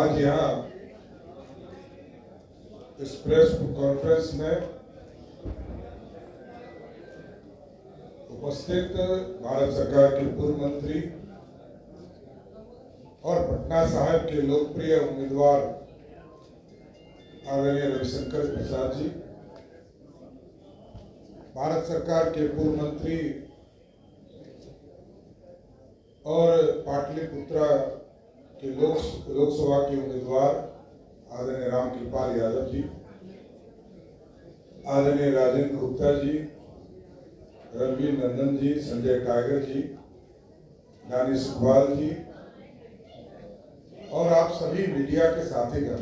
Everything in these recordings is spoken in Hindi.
आज यहाँ इस प्रेस कॉन्फ्रेंस में उपस्थित भारत सरकार के पूर्व मंत्री और पटना साहिब के लोकप्रिय उम्मीदवार आदरणीय रविशंकर प्रसाद जी, भारत सरकार के पूर्व मंत्री और पाटलिपुत्रा के लोकसभा के उम्मीदवार आदरणीय रामकृपाल यादव जी, आदरणीय राजेंद्र गुप्ता जी, रणवीर नंदन जी, संजय टाइगर जी, दानिश इकबाल जी और आप सभी मीडिया के साथीगण,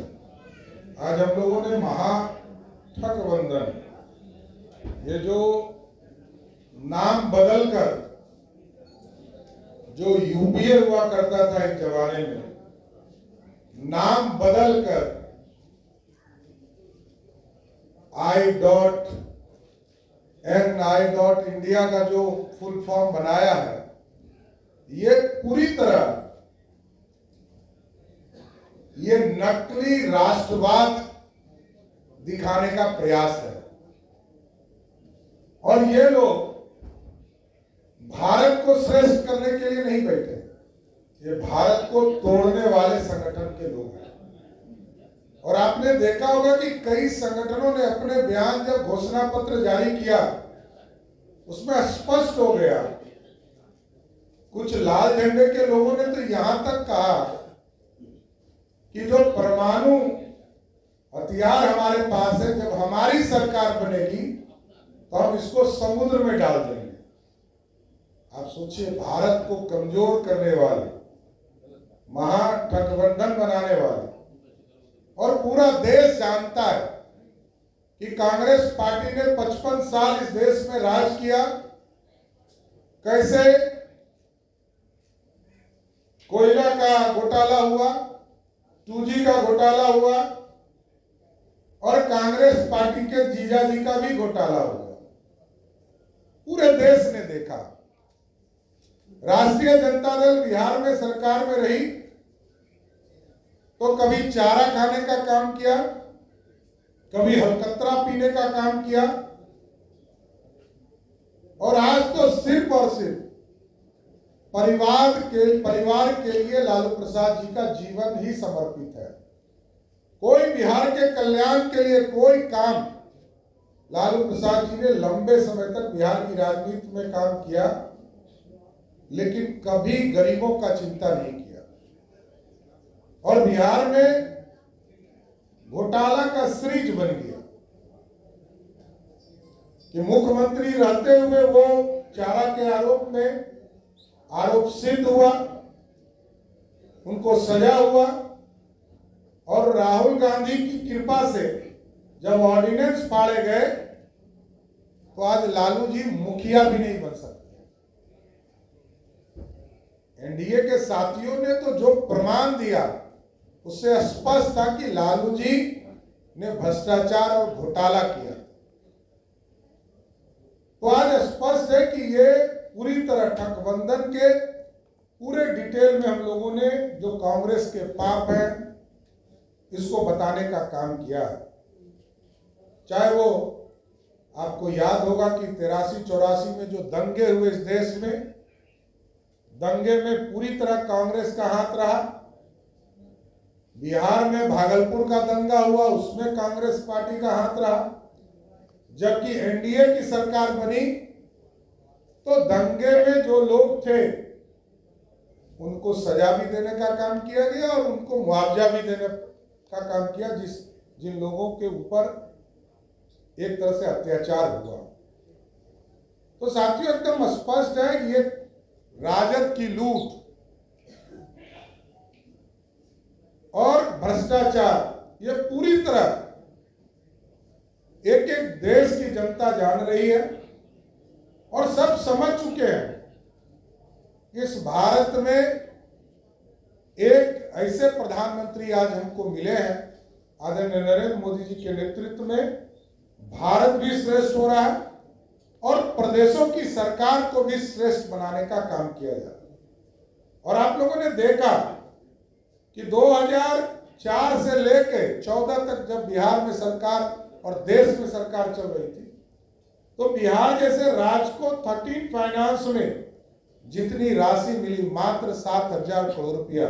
आज हम लोगों ने महागठबंधन, ये जो नाम बदलकर जो यूपीए हुआ करता था एक जमाने में, नाम बदलकर I.N.I.India का जो फुल फॉर्म बनाया है, ये पूरी तरह ये नकली राष्ट्रवाद दिखाने का प्रयास है। और ये लोग भारत को श्रेष्ठ करने के लिए नहीं बैठे, ये भारत को तोड़ने वाले संगठन के लोग हैं। और आपने देखा होगा कि कई संगठनों ने अपने बयान जब घोषणा पत्र जारी किया, उसमें स्पष्ट हो गया। कुछ लाल झंडे के लोगों ने तो यहां तक कहा कि जो परमाणु हथियार हमारे पास है, जब हमारी सरकार बनेगी तो हम इसको समुद्र में डाल देंगे। आप सोचिए, भारत को कमजोर करने वाले, महागठबंधन बनाने वाले, और पूरा देश जानता है कि कांग्रेस पार्टी ने 55 साल इस देश में राज किया, कैसे कोयला का घोटाला हुआ, 2G का घोटाला हुआ और कांग्रेस पार्टी के जीजाजी का भी घोटाला हुआ। पूरे देश ने देखा। राष्ट्रीय जनता दल बिहार में सरकार में रही तो कभी चारा खाने का काम किया, कभी हलकतरा पीने का काम किया, और आज तो सिर्फ और सिर्फ परिवार के लिए लालू प्रसाद जी का जीवन ही समर्पित है। कोई बिहार के कल्याण के लिए कोई काम लालू प्रसाद जी ने लंबे समय तक बिहार की राजनीति में काम किया, लेकिन कभी गरीबों का चिंता नहीं किया। और बिहार में घोटाला का सीरीज बन गया कि मुख्यमंत्री रहते हुए वो चारा के आरोप सिद्ध हुआ, उनको सजा हुआ, और राहुल गांधी की कृपा से जब ऑर्डिनेंस फाड़े गए तो आज लालू जी मुखिया भी नहीं बन सकते। एनडीए के साथियों ने तो जो प्रमाण दिया उससे स्पष्ट था कि लालू जी ने भ्रष्टाचार और घोटाला किया। तो आज स्पष्ट है कि ये पूरी तरह गठबंधन के पूरे डिटेल में हम लोगों ने जो कांग्रेस के पाप हैं इसको बताने का काम किया। चाहे वो आपको याद होगा कि 83-84 में जो दंगे हुए इस देश में, दंगे में पूरी तरह कांग्रेस का हाथ रहा। बिहार में भागलपुर का दंगा हुआ, उसमें कांग्रेस पार्टी का हाथ रहा। जबकि एनडीए की सरकार बनी तो दंगे में जो लोग थे उनको सजा भी देने का काम किया गया और उनको मुआवजा भी देने का काम किया, जिन लोगों के ऊपर एक तरह से अत्याचार हुआ। तो साथियों, एकदम स्पष्ट है कि ये राजद की लूट और भ्रष्टाचार ये पूरी तरह एक एक देश की जनता जान रही है और सब समझ चुके हैं। इस भारत में एक ऐसे प्रधानमंत्री आज हमको मिले हैं, आदरणीय नरेंद्र मोदी जी के नेतृत्व में भारत भी श्रेष्ठ हो रहा है और प्रदेशों की सरकार को भी श्रेष्ठ बनाने का काम किया जाए। और आप लोगों ने देखा कि 2004 से लेके 14 तक जब बिहार में सरकार और देश में सरकार चल रही थी, तो बिहार जैसे राज्य को 13 फाइनेंस में जितनी राशि मिली मात्र 7,000 करोड़ रुपया।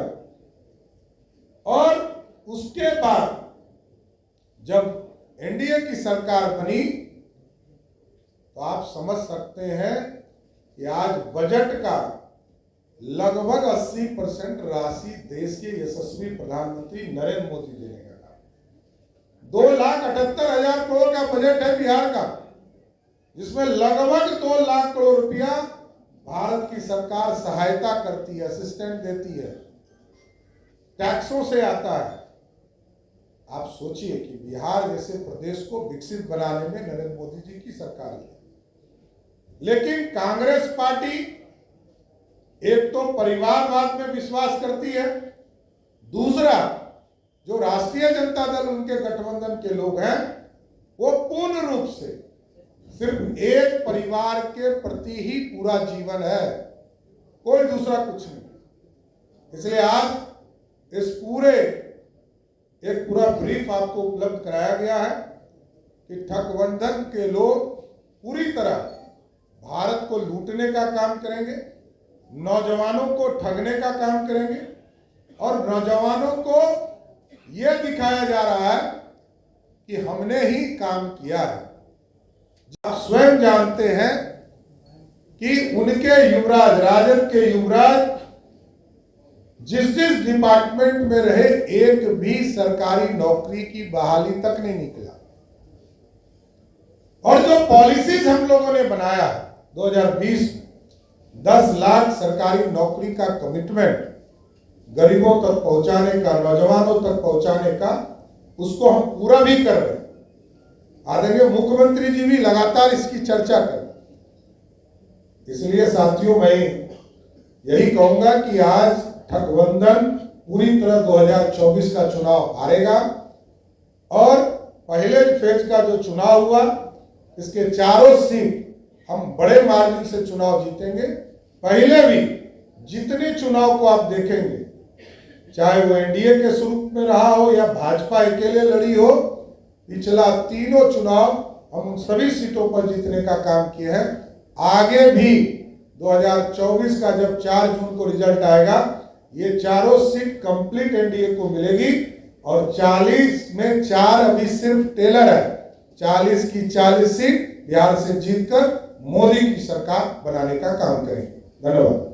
और उसके बाद जब एनडीए की सरकार बनी तो आप समझ सकते हैं कि आज बजट का लगभग 80% राशि देश के यशस्वी प्रधानमंत्री नरेंद्र मोदी देने का काम। 2,78,000 करोड़ का बजट है बिहार का, जिसमें लगभग 2 लाख करोड़ रुपया भारत की सरकार सहायता करती है, असिस्टेंट देती है, टैक्सों से आता है। आप सोचिए कि बिहार जैसे प्रदेश को विकसित बनाने में नरेंद्र मोदी जी की सरकार है। लेकिन कांग्रेस पार्टी एक तो परिवारवाद में विश्वास करती है, दूसरा जो राष्ट्रीय जनता दल उनके गठबंधन के लोग हैं वो पूर्ण रूप से सिर्फ एक परिवार के प्रति ही पूरा जीवन है, कोई दूसरा कुछ नहीं। इसलिए आज इस पूरे एक पूरा ब्रीफ आपको उपलब्ध कराया गया है कि ठगबंधन के लोग पूरी तरह भारत को लूटने का काम करेंगे, नौजवानों को ठगने का काम करेंगे और नौजवानों को यह दिखाया जा रहा है कि हमने ही काम किया है। आप स्वयं जानते हैं कि उनके युवराज, राजद के युवराज जिस डिपार्टमेंट में रहे एक भी सरकारी नौकरी की बहाली तक नहीं निकला। और जो पॉलिसीज हम लोगों ने बनाया 2020 में 10 लाख सरकारी नौकरी का कमिटमेंट गरीबों तक पहुंचाने का, नौजवानों तक पहुंचाने का, उसको हम पूरा भी कर रहे हैं। आदरणीय मुख्यमंत्री जी भी लगातार इसकी चर्चा कर। इसलिए साथियों, मैं यही कहूंगा कि आज ठगबंधन पूरी तरह 2024 का चुनाव हारेगा और पहले फेज का जो चुनाव हुआ इसके चारों सीट हम बड़े मार्जिन से चुनाव जीतेंगे। पहले भी जितने चुनाव को आप देखेंगे, चाहे वो एनडीए के स्वरूप में रहा हो या भाजपा अकेले लड़ी हो, पिछला तीनों चुनाव हम उन सभी सीटों पर जीतने का काम किए हैं। आगे भी 2024 का जब 4 जून को रिजल्ट आएगा, ये चारों सीट कंप्लीट एनडीए को मिलेगी और 40 में 4 अभी सिर्फ टेलर है। 40 की 40 सीट बिहार से जीतकर मोदी की सरकार बनाने का काम करेंगे। धन्यवाद।